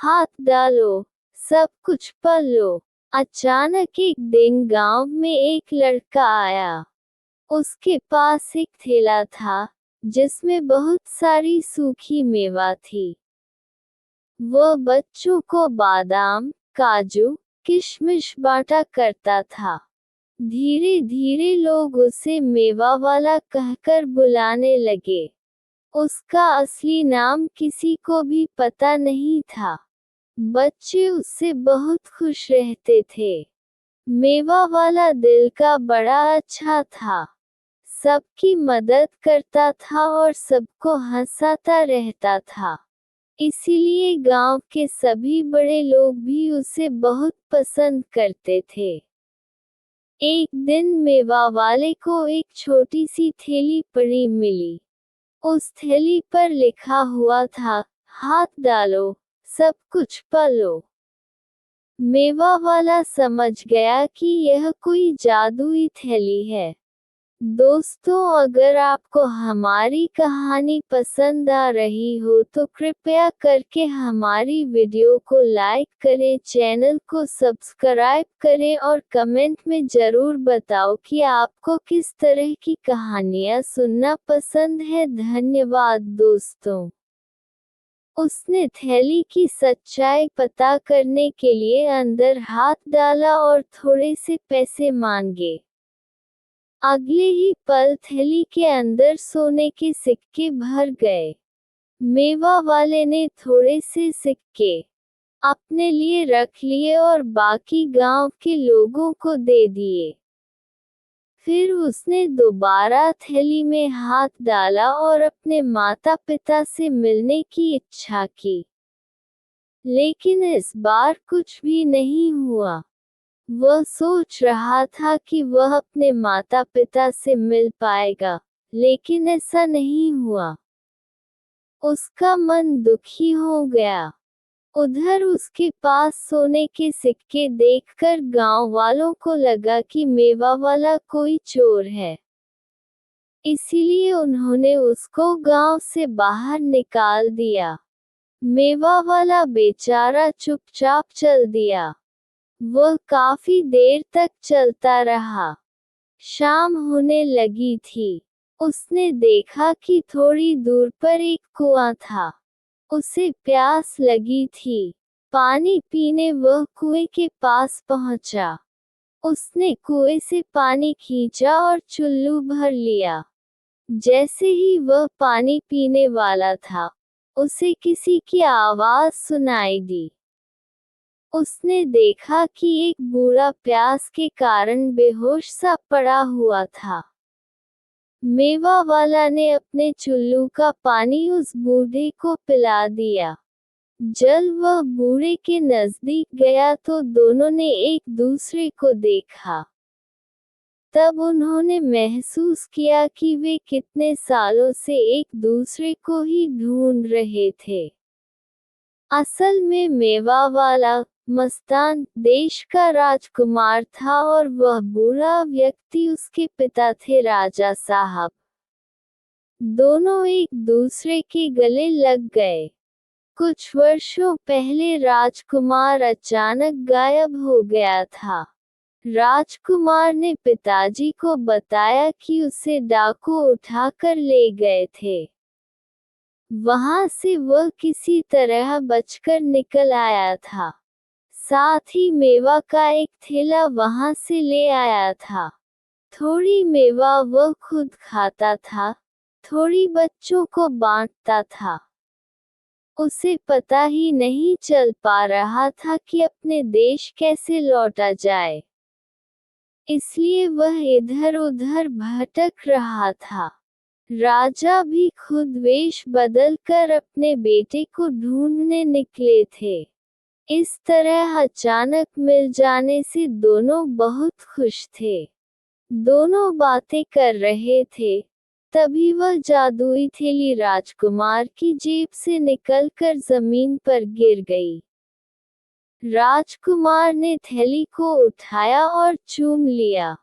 हाथ डालो, सब कुछ पा लो। अचानक एक दिन गांव में एक लड़का आया। उसके पास एक थैला था, जिसमें बहुत सारी सूखी मेवा थी। वह बच्चों को बादाम, काजू, किशमिश बांटा करता था। धीरे धीरे लोग उसे मेवा वाला कहकर बुलाने लगे। उसका असली नाम किसी को भी पता नहीं था। बच्चे उससे बहुत खुश रहते थे। मेवा वाला दिल का बड़ा अच्छा था। सबकी मदद करता था और सबको हंसाता रहता था। इसीलिए गांव के सभी बड़े लोग भी उसे बहुत पसंद करते थे। एक दिन मेवा वाले को एक छोटी सी थैली पड़ी मिली। उस थैली पर लिखा हुआ था, हाथ डालो, सब कुछ पा लो। मेवा वाला समझ गया कि यह कोई जादुई थैली है। दोस्तों, अगर आपको हमारी कहानी पसंद आ रही हो तो कृपया करके हमारी वीडियो को लाइक करें, चैनल को सब्सक्राइब करें और कमेंट में ज़रूर बताओ कि आपको किस तरह की कहानियाँ सुनना पसंद है। धन्यवाद दोस्तों। उसने थैली की सच्चाई पता करने के लिए अंदर हाथ डाला और थोड़े से पैसे मांगे। अगले ही पल थैली के अंदर सोने के सिक्के भर गए। मेवा वाले ने थोड़े से सिक्के अपने लिए रख लिए और बाकी गांव के लोगों को दे दिए। फिर उसने दोबारा थैली में हाथ डाला और अपने माता पिता से मिलने की इच्छा की। लेकिन इस बार कुछ भी नहीं हुआ। वह सोच रहा था कि वह अपने माता पिता से मिल पाएगा, लेकिन ऐसा नहीं हुआ। उसका मन दुखी हो गया। उधर उसके पास सोने के सिक्के देखकर गांव वालों को लगा कि मेवा वाला कोई चोर है। इसीलिए उन्होंने उसको गांव से बाहर निकाल दिया। मेवा वाला बेचारा चुपचाप चल दिया। वह काफी देर तक चलता रहा। शाम होने लगी थी। उसने देखा कि थोड़ी दूर पर एक कुआं था। उसे प्यास लगी थी। पानी पीने वह कुएं के पास पहुंचा। उसने कुएं से पानी खींचा और चुल्लू भर लिया। जैसे ही वह पानी पीने वाला था, उसे किसी की आवाज सुनाई दी। उसने देखा कि एक बूढ़ा प्यास के कारण बेहोश सा पड़ा हुआ था। मेवा वाला ने अपने चुल्लू का पानी उस बूढ़े को पिला दिया। जब वह बूढ़े के नजदीक गया तो दोनों ने एक दूसरे को देखा। तब उन्होंने महसूस किया कि वे कितने सालों से एक दूसरे को ही ढूंढ रहे थे। असल में मेवा वाला मस्तान देश का राजकुमार था और वह बूढ़ा व्यक्ति उसके पिता थे, राजा साहब। दोनों एक दूसरे के गले लग गए। कुछ वर्षों पहले राजकुमार अचानक गायब हो गया था। राजकुमार ने पिताजी को बताया कि उसे डाकू उठाकर ले गए थे। वहां से वह किसी तरह बचकर निकल आया था। साथ ही मेवा का एक थैला वहां से ले आया था। थोड़ी मेवा वह खुद खाता था, थोड़ी बच्चों को बांटता था। उसे पता ही नहीं चल पा रहा था कि अपने देश कैसे लौटा जाए। इसलिए वह इधर उधर भटक रहा था। राजा भी खुद वेश बदल कर अपने बेटे को ढूंढने निकले थे। इस तरह अचानक मिल जाने से दोनों बहुत खुश थे। दोनों बातें कर रहे थे, तभी वह जादुई थैली राजकुमार की जेब से निकलकर जमीन पर गिर गई। राजकुमार ने थैली को उठाया और चूम लिया।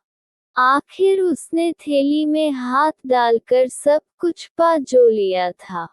आखिर उसने थैली में हाथ डालकर सब कुछ पा जो लिया था।